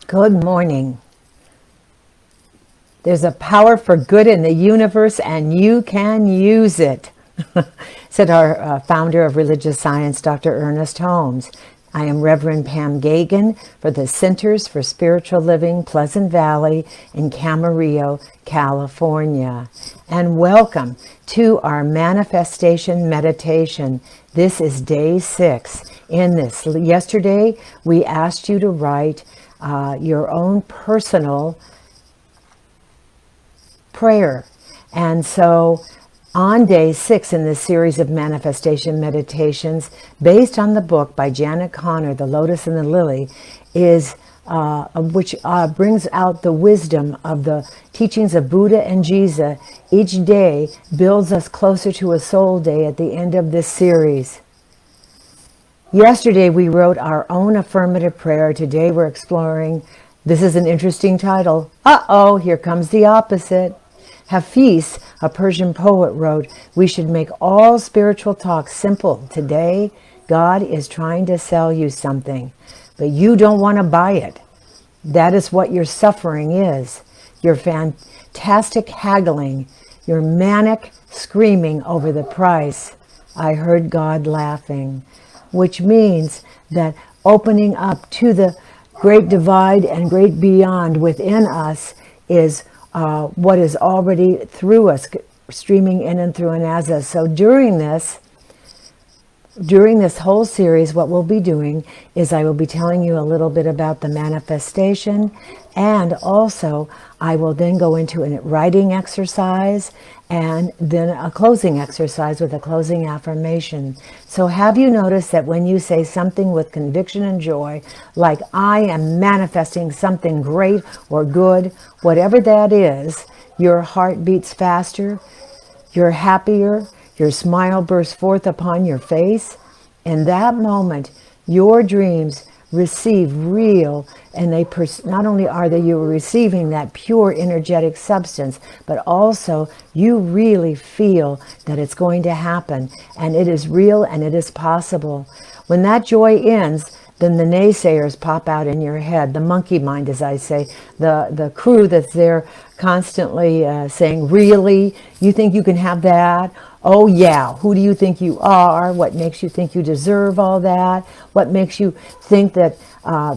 Good morning. There's a power for good in the universe and you can use it, said our founder of religious science, Dr. Ernest Holmes. I am Reverend Pam Geagan for the Centers for Spiritual Living, Pleasant Valley in Camarillo, California. And welcome to our manifestation meditation. This is day 6. In this, yesterday we asked you to write your own personal prayer. And so on day 6 in this series of manifestation meditations, based on the book by Janet Conner, The Lotus and the Lily, is which brings out the wisdom of the teachings of Buddha and Jesus. Each day builds us closer to a soul day at the end of this series. Yesterday we wrote our own affirmative prayer. Today we're exploring, this is an interesting title, here comes the opposite. Hafiz, a Persian poet, wrote, we should make all spiritual talk simple. Today, God is trying to sell you something, but you don't want to buy it. That is what your suffering is. Your fantastic haggling, your manic screaming over the price. I heard God laughing, which means that opening up to the great divide and great beyond within us is what is already through us, streaming in and through and as us. So during this whole series, what we'll be doing is I will be telling you a little bit about the manifestation, and also I will then go into a writing exercise and then a closing exercise with a closing affirmation. So have you noticed that when you say something with conviction and joy, like I am manifesting something great or good, whatever that is, your heart beats faster, you're happier, your smile bursts forth upon your face. In that moment, your dreams receive real, and they not only are they you receiving that pure energetic substance, but also you really feel that it's going to happen, and it is real and it is possible. When that joy ends, then the naysayers pop out in your head, the monkey mind, as I say, the crew that's there constantly saying, really? You think you can have that? Oh yeah, who do you think you are? What makes you think you deserve all that? What makes you think that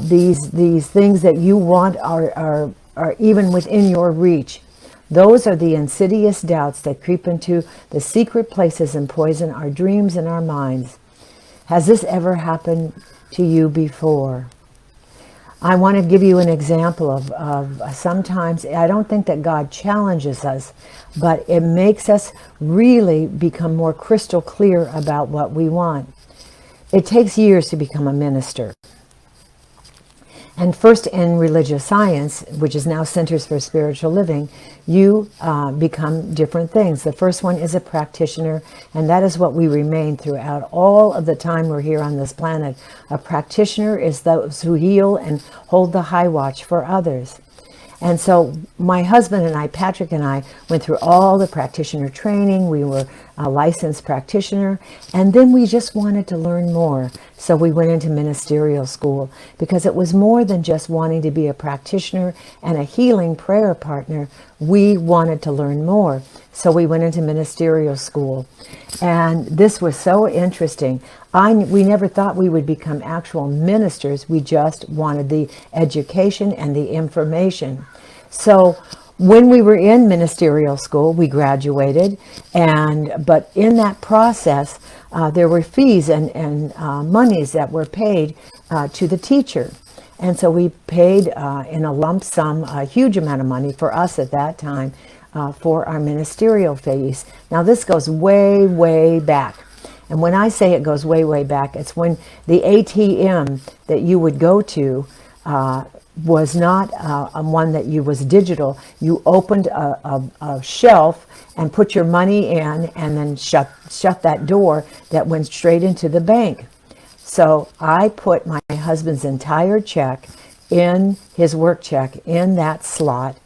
these things that you want are even within your reach? Those are the insidious doubts that creep into the secret places and poison our dreams and our minds. Has this ever happened to you before? I want to give you an example of sometimes, I don't think that God challenges us, but it makes us really become more crystal clear about what we want. It takes years to become a minister. And first in religious science, which is now Centers for Spiritual Living, you become different things. The first one is a practitioner, and that is what we remain throughout all of the time we're here on this planet. A practitioner is those who heal and hold the high watch for others. And so my husband and I, Patrick and I, went through all the practitioner training. We were a licensed practitioner, and then we just wanted to learn more. So we went into ministerial school because it was more than just wanting to be a practitioner and a healing prayer partner. We wanted to learn more. So we went into ministerial school, and this was so interesting. We never thought we would become actual ministers. We just wanted the education and the information. So when we were in ministerial school, we graduated, but in that process, there were fees and monies that were paid to the teacher. And so we paid in a lump sum, a huge amount of money for us at that time, for our ministerial fees. Now this goes way, way back. And when I say it goes way, way back, it's when the ATM that you would go to was not one that was digital. You opened a shelf and put your money in and then shut that door that went straight into the bank. So I put my husband's entire check in his work check in that slot,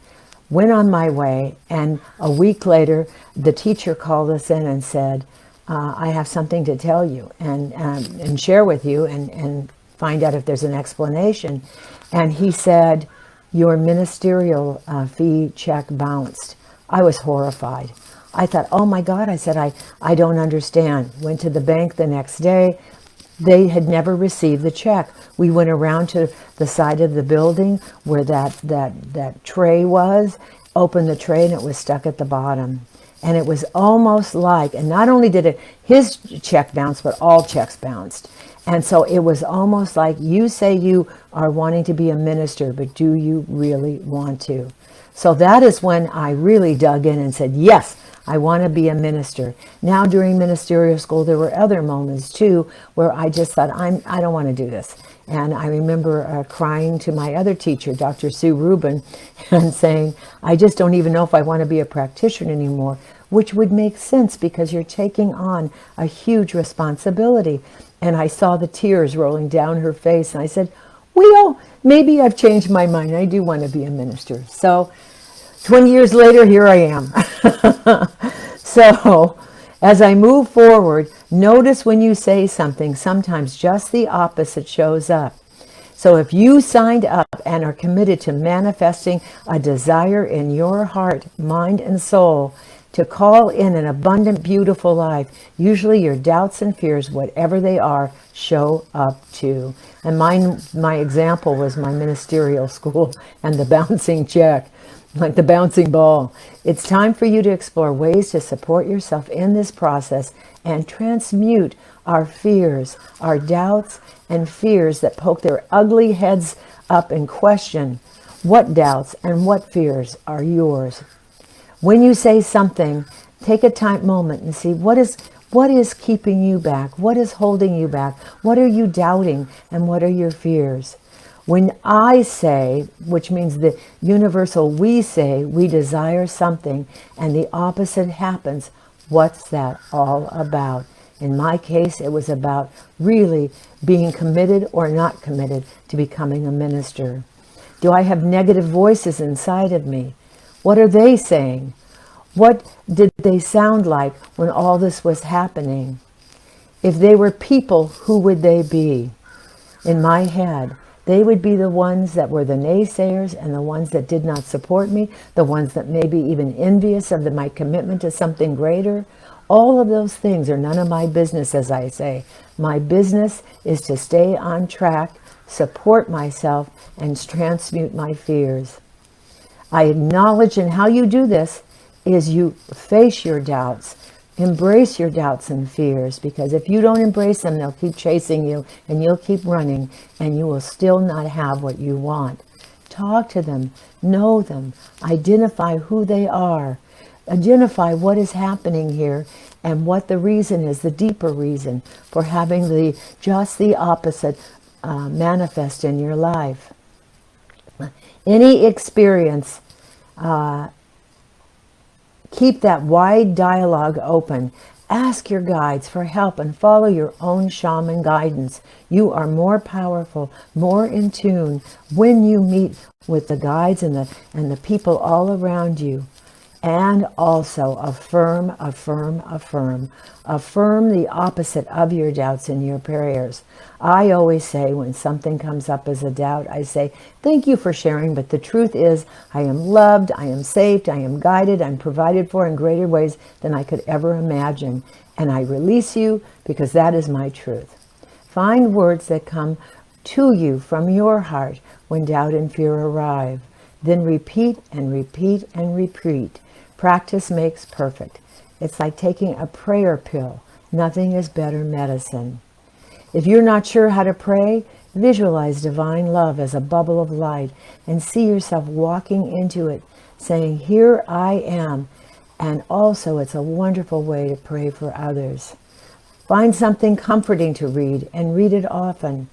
went on my way, and a week later the teacher called us in and said, I have something to tell you and share with you and find out if there's an explanation. And he said, your ministerial fee check bounced. I was horrified. I thought, oh my God, I said, I don't understand. Went to the bank the next day. They had never received the check. We went around to the side of the building where that tray was, opened the tray, and it was stuck at the bottom. And it was almost like, and not only did his check bounce, but all checks bounced. And so it was almost like, you say you are wanting to be a minister, but do you really want to? So that is when I really dug in and said, yes, I want to be a minister. Now during ministerial school, there were other moments too, where I just thought, I don't want to do this. And I remember crying to my other teacher, Dr. Sue Rubin, and saying, I just don't even know if I want to be a practitioner anymore, which would make sense because you're taking on a huge responsibility. And I saw the tears rolling down her face, and I said, well, maybe I've changed my mind. I do want to be a minister. So 20 years later, here I am. So as I move forward, notice when you say something, sometimes just the opposite shows up. So if you signed up and are committed to manifesting a desire in your heart, mind, and soul to call in an abundant, beautiful life, usually your doubts and fears, whatever they are, show up too. And my example was my ministerial school and the bouncing check, like the bouncing ball. It's time for you to explore ways to support yourself in this process and transmute our fears, our doubts and fears that poke their ugly heads up and question what doubts and what fears are yours. When you say something, take a moment and see what is keeping you back, what is holding you back, what are you doubting, and what are your fears. When I say, which means the universal we say, we desire something, and the opposite happens, what's that all about? In my case, it was about really being committed or not committed to becoming a minister. Do I have negative voices inside of me? What are they saying? What did they sound like when all this was happening? If they were people, who would they be? In my head, they would be the ones that were the naysayers and the ones that did not support me, the ones that may be even envious of my commitment to something greater. All of those things are none of my business, as I say. My business is to stay on track, support myself, and transmute my fears. I acknowledge, and how you do this is you face your doubts, embrace your doubts and fears, because if you don't embrace them, they'll keep chasing you and you'll keep running and you will still not have what you want. Talk to them, know them, identify who they are, identify what is happening here and what the reason is, the deeper reason for having just the opposite manifest in your life. Any experience, keep that wide dialogue open. Ask your guides for help and follow your own shaman guidance. You are more powerful, more in tune when you meet with the guides and the people all around you. And also affirm, affirm, affirm. Affirm the opposite of your doubts in your prayers. I always say when something comes up as a doubt, I say, thank you for sharing, but the truth is I am loved, I am saved, I am guided, I'm provided for in greater ways than I could ever imagine. And I release you because that is my truth. Find words that come to you from your heart when doubt and fear arrive. Then repeat and repeat and repeat. Practice makes perfect. It's like taking a prayer pill. Nothing is better medicine. If you're not sure how to pray, visualize divine love as a bubble of light and see yourself walking into it, saying, here I am. And also, it's a wonderful way to pray for others. Find something comforting to read and read it often.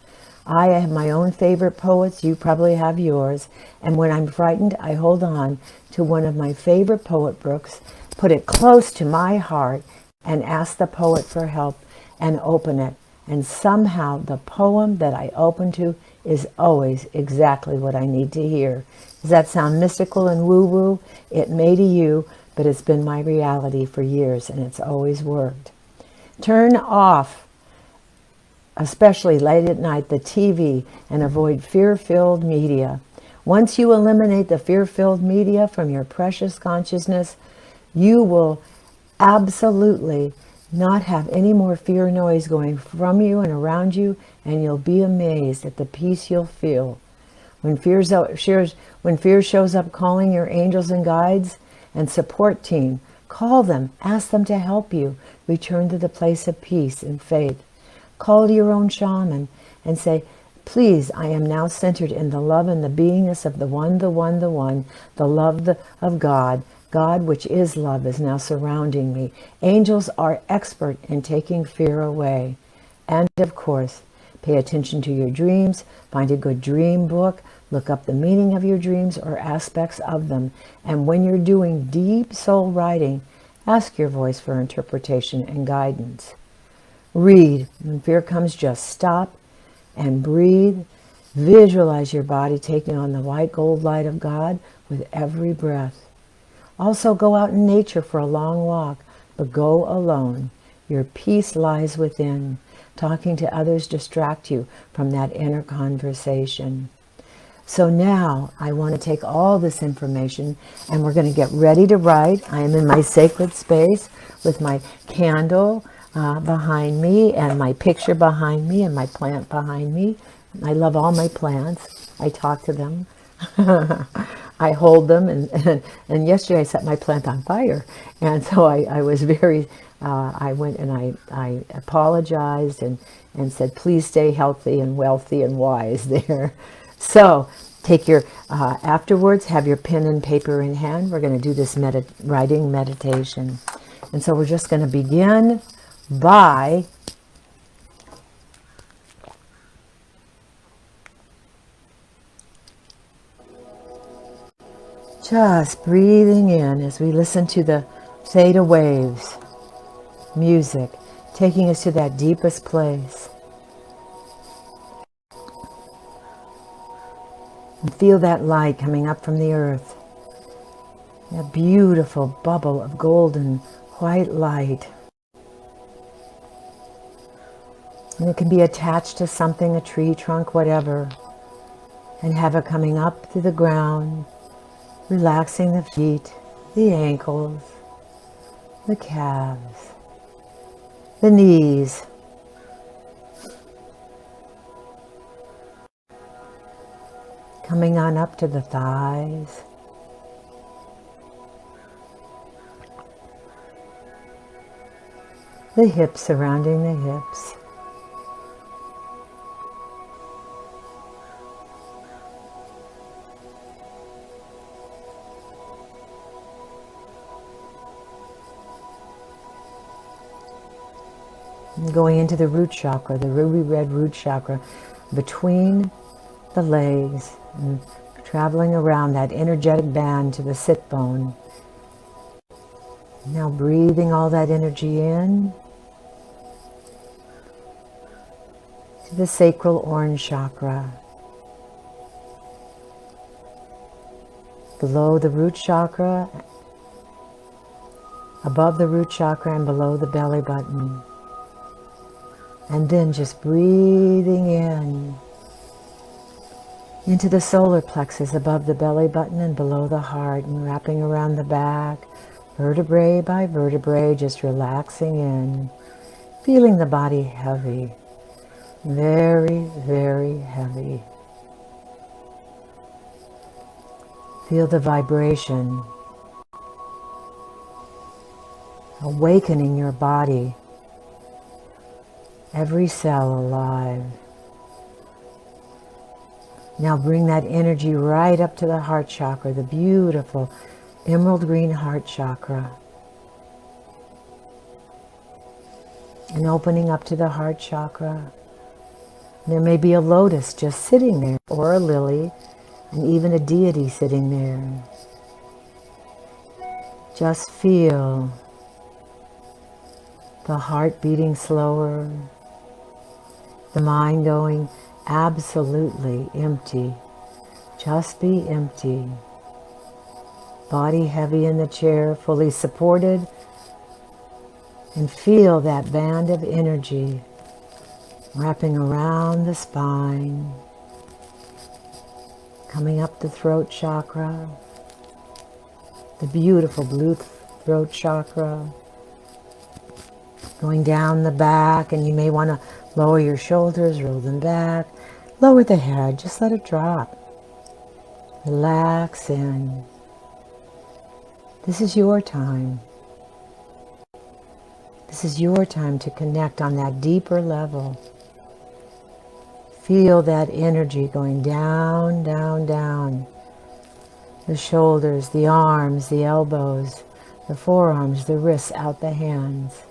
I have my own favorite poets. You probably have yours. And when I'm frightened, I hold on to one of my favorite poet books, put it close to my heart, and ask the poet for help and open it. And somehow the poem that I open to is always exactly what I need to hear. Does that sound mystical and woo-woo? It may to you, but it's been my reality for years, and it's always worked. Turn off especially late at night, the TV, and avoid fear-filled media. Once you eliminate the fear-filled media from your precious consciousness, you will absolutely not have any more fear noise going from you and around you, and you'll be amazed at the peace you'll feel. When fear shows up calling your angels and guides and support team, call them, ask them to help you return to the place of peace and faith. Call your own shaman and say, please, I am now centered in the love and the beingness of the one, the one, the one, the love of God. God, which is love, is now surrounding me. Angels are expert in taking fear away. And of course, pay attention to your dreams, find a good dream book, look up the meaning of your dreams or aspects of them. And when you're doing deep soul writing, ask your voice for interpretation and guidance. Read. When fear comes, just stop and breathe. Visualize your body taking on the white gold light of God with every breath. Also go out in nature for a long walk, but go alone. Your peace lies within. Talking to others distract you from that inner conversation. So now I want to take all this information and we're going to get ready to write. I am in my sacred space with my candle behind me and my picture behind me and my plant behind me. I love all my plants. I talk to them. I hold them, and yesterday I set my plant on fire, and so I was very, I went and I apologized and said, please stay healthy and wealthy and wise there. So take your, afterwards, have your pen and paper in hand. We're going to do this writing meditation. And so we're just going to begin by just breathing in as we listen to the theta waves, music, taking us to that deepest place. And feel that light coming up from the earth. That beautiful bubble of golden white light. And it can be attached to something, a tree trunk, whatever. And have it coming up through the ground, relaxing the feet, the ankles, the calves, the knees. Coming on up to the thighs. The hips surrounding the hips. Going into the root chakra, the ruby red root chakra, between the legs, and traveling around that energetic band to the sit bone. Now breathing all that energy in to the sacral orange chakra. Below the root chakra, above the root chakra, and below the belly button. And then just breathing in into the solar plexus above the belly button and below the heart, and wrapping around the back, vertebrae by vertebrae, just relaxing in, feeling the body heavy, very, very heavy. Feel the vibration, awakening your body. Every cell alive. Now bring that energy right up to the heart chakra, the beautiful emerald green heart chakra. And opening up to the heart chakra. There may be a lotus just sitting there, or a lily, and even a deity sitting there. Just feel the heart beating slower, the mind going absolutely empty. Just be empty. Body heavy in the chair, fully supported, and feel that band of energy wrapping around the spine, coming up the throat chakra, the beautiful blue throat chakra, going down the back, and you may want to lower your shoulders, roll them back, lower the head, just let it drop. Relax in. This is your time. This is your time to connect on that deeper level. Feel that energy going down, down, down. The shoulders, the arms, the elbows, the forearms, the wrists, out the hands.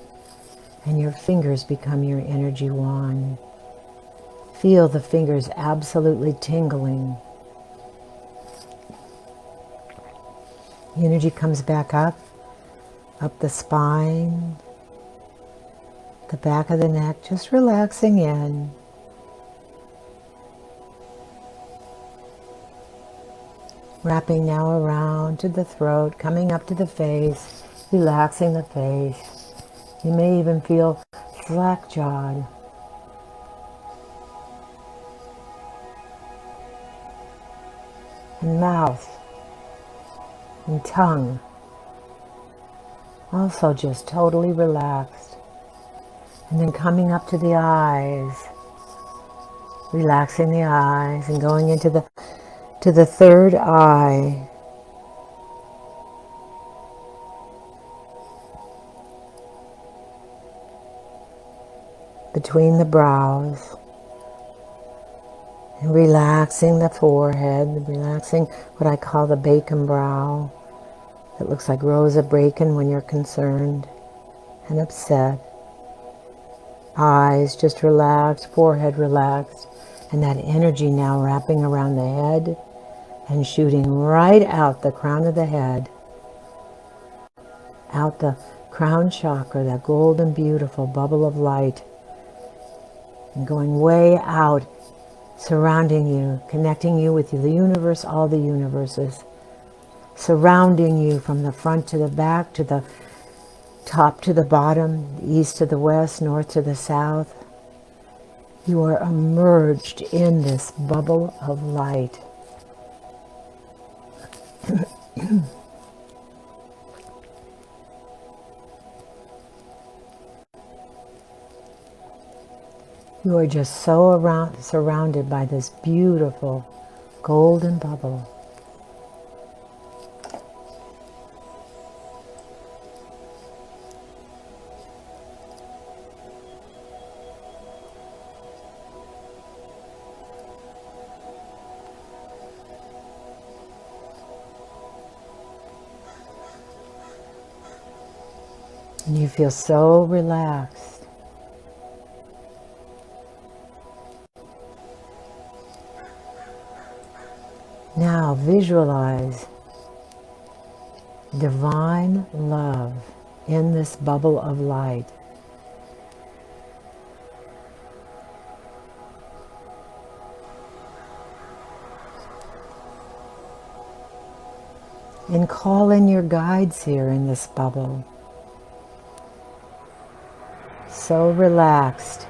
And your fingers become your energy wand. Feel the fingers absolutely tingling. The energy comes back up the spine, the back of the neck, just relaxing in. Wrapping now around to the throat, coming up to the face, relaxing the face. You may even feel slack-jawed. And mouth and tongue. Also just totally relaxed. And then coming up to the eyes, relaxing the eyes and going into the third eye. Between the brows. And relaxing the forehead, relaxing what I call the bacon brow. It looks like rows of bacon when you're concerned and upset. Eyes just relaxed, forehead relaxed, and that energy now wrapping around the head and shooting right out the crown of the head, out the crown chakra, that golden, beautiful bubble of light, and going way out, surrounding you, connecting you with the universe, all the universes, surrounding you from the front to the back, to the top to the bottom, the east to the west, north to the south. You are immersed in this bubble of light. You are just so surrounded by this beautiful golden bubble. And you feel so relaxed. Now visualize divine love in this bubble of light. And call in your guides here in this bubble. So relaxed.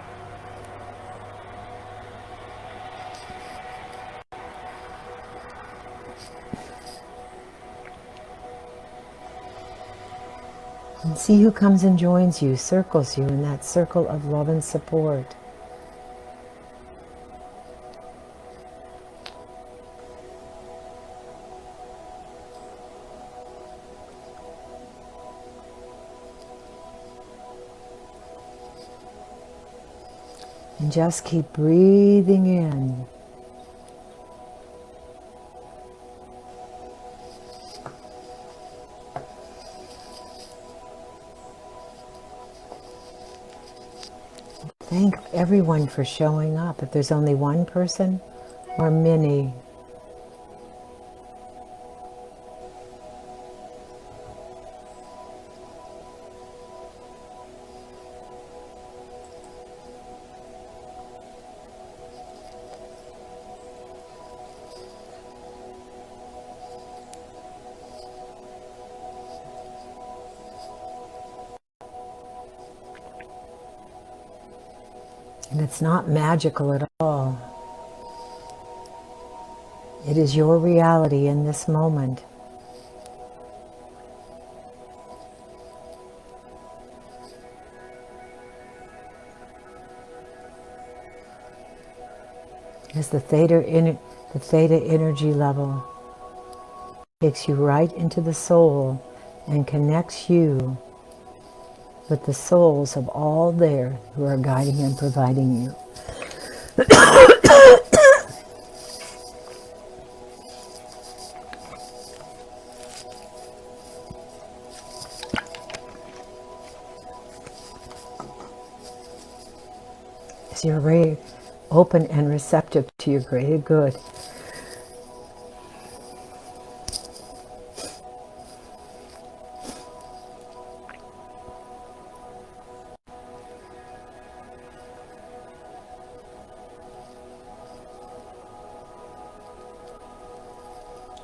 And see who comes and joins you, circles you in that circle of love and support. And just keep breathing in. Thank everyone for showing up, if there's only one person or many. And it's not magical at all. It is your reality in this moment. As the theta energy level takes you right into the soul and connects you with the souls of all there who are guiding and providing you. As you're very open and receptive to your greater good.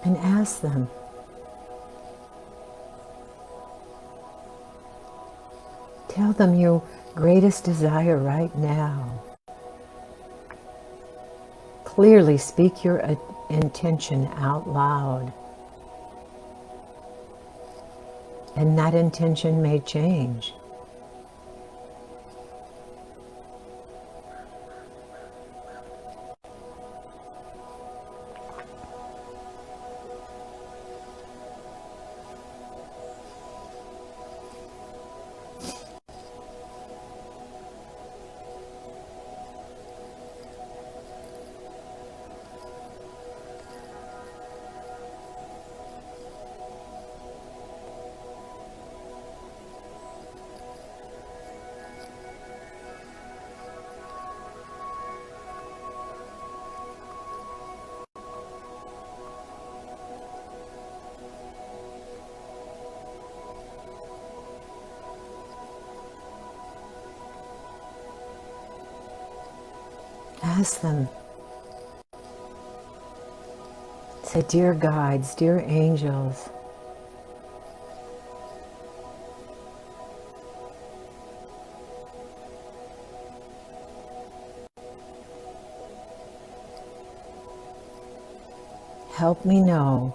And ask them, tell them your greatest desire right now. Clearly speak your intention out loud. And that intention may change. Ask them. Say, dear guides, dear angels, help me know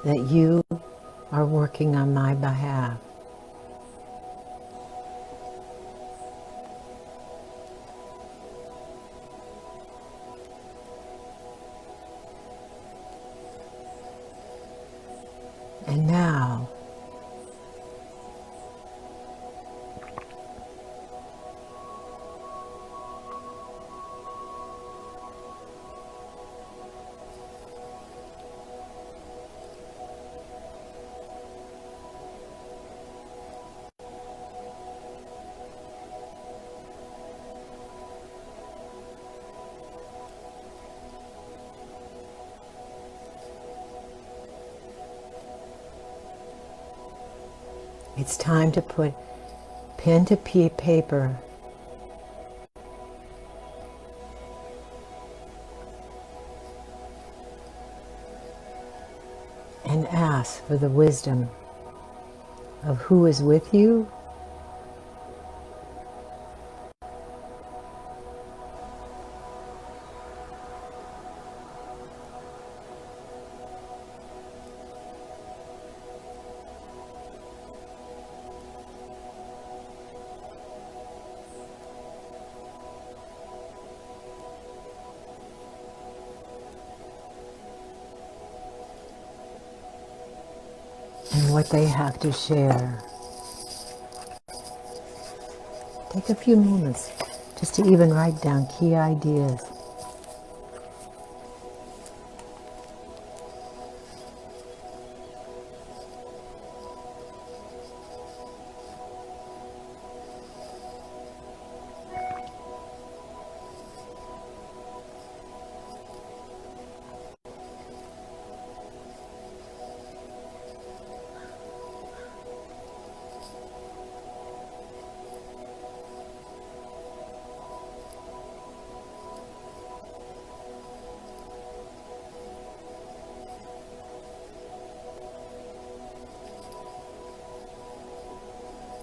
that you are working on my behalf. And now, it's time to put pen to paper and ask for the wisdom of who is with you and what they have to share. Take a few moments just to even write down key ideas.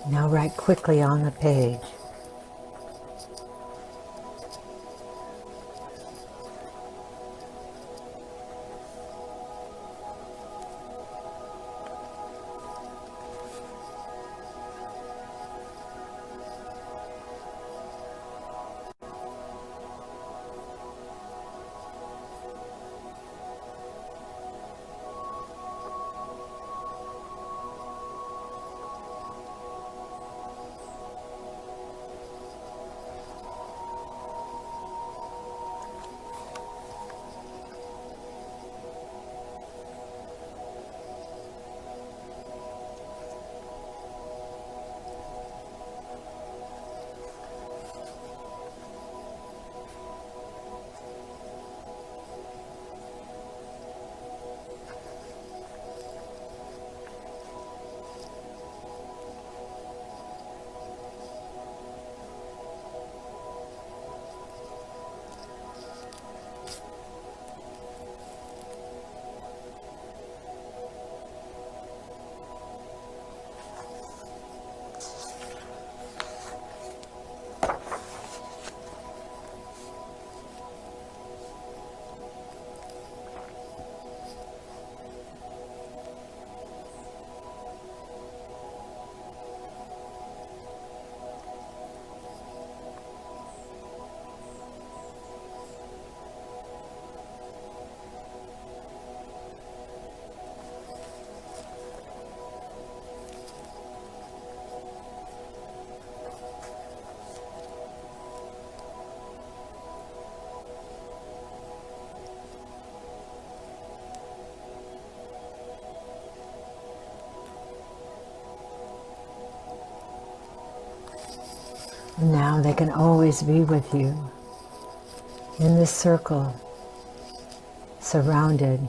Now write quickly on the page. Now they can always be with you in this circle, surrounded.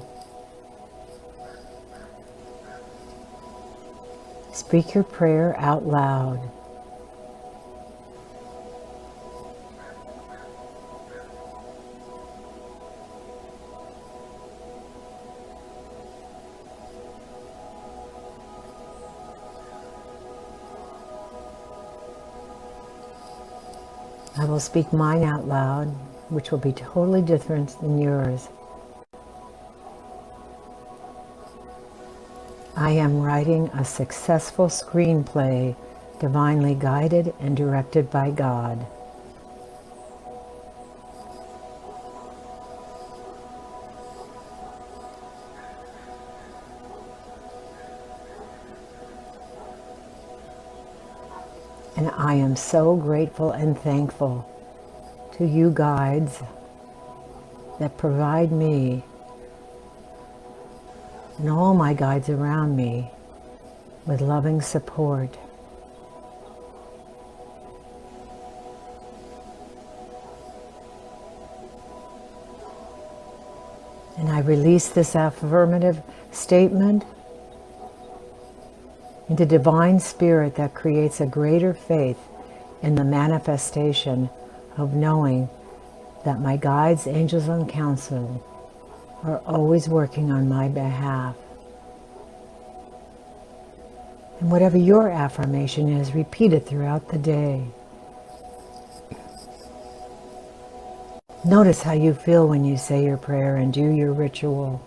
Speak your prayer out loud. I will speak mine out loud, which will be totally different than yours. I am writing a successful screenplay, divinely guided and directed by God. And I am so grateful and thankful to you guides that provide me and all my guides around me with loving support. And I release this affirmative statement into divine spirit that creates a greater faith in the manifestation of knowing that my guides, angels, and counsel are always working on my behalf. And whatever your affirmation is, repeat it throughout the day. Notice how you feel when you say your prayer and do your ritual.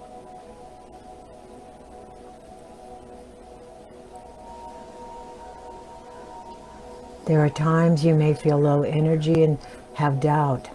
There are times you may feel low energy and have doubt.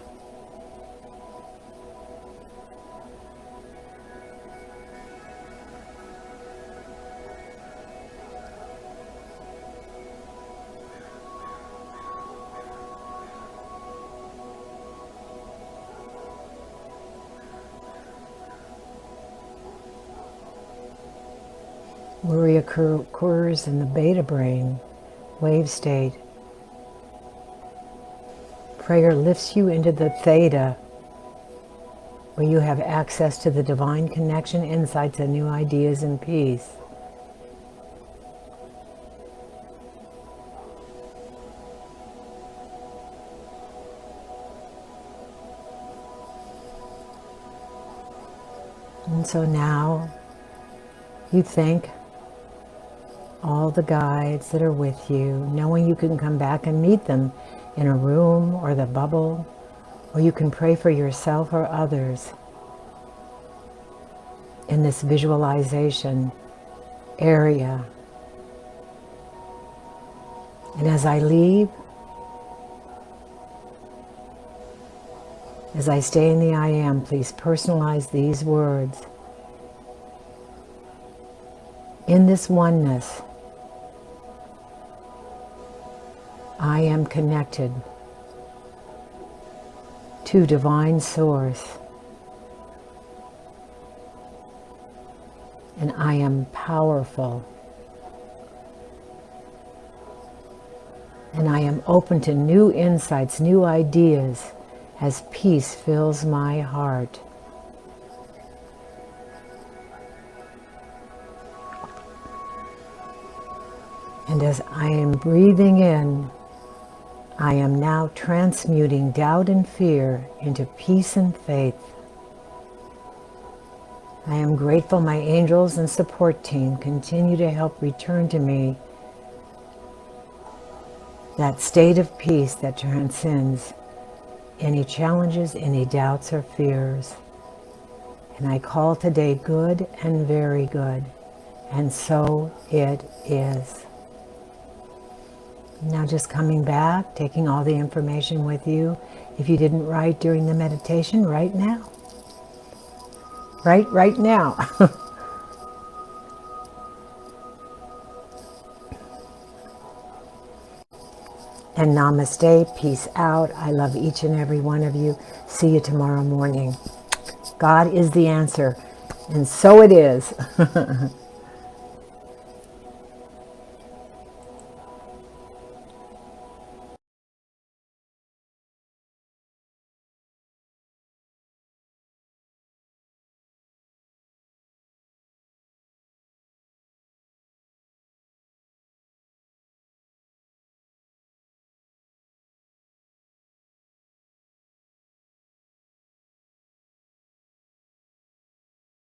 Worry occurs in the beta brain wave state. Prayer lifts you into the theta, where you have access to the divine connection, insights, and new ideas and peace. And so now you think all the guides that are with you, knowing you can come back and meet them in a room or the bubble, or you can pray for yourself or others in this visualization area. And as I leave, as I stay in the I am, please personalize these words. In this oneness, I am connected to Divine Source, and I am powerful, and I am open to new insights, new ideas, as peace fills my heart. And as I am breathing in, I am now transmuting doubt and fear into peace and faith. I am grateful my angels and support team continue to help return to me that state of peace that transcends any challenges, any doubts or fears. And I call today good and very good. And so it is. Now just coming back, taking all the information with you. If you didn't write during the meditation, write now. Write right now. And namaste, peace out. I love each and every one of you. See you tomorrow morning. God is the answer, and so it is.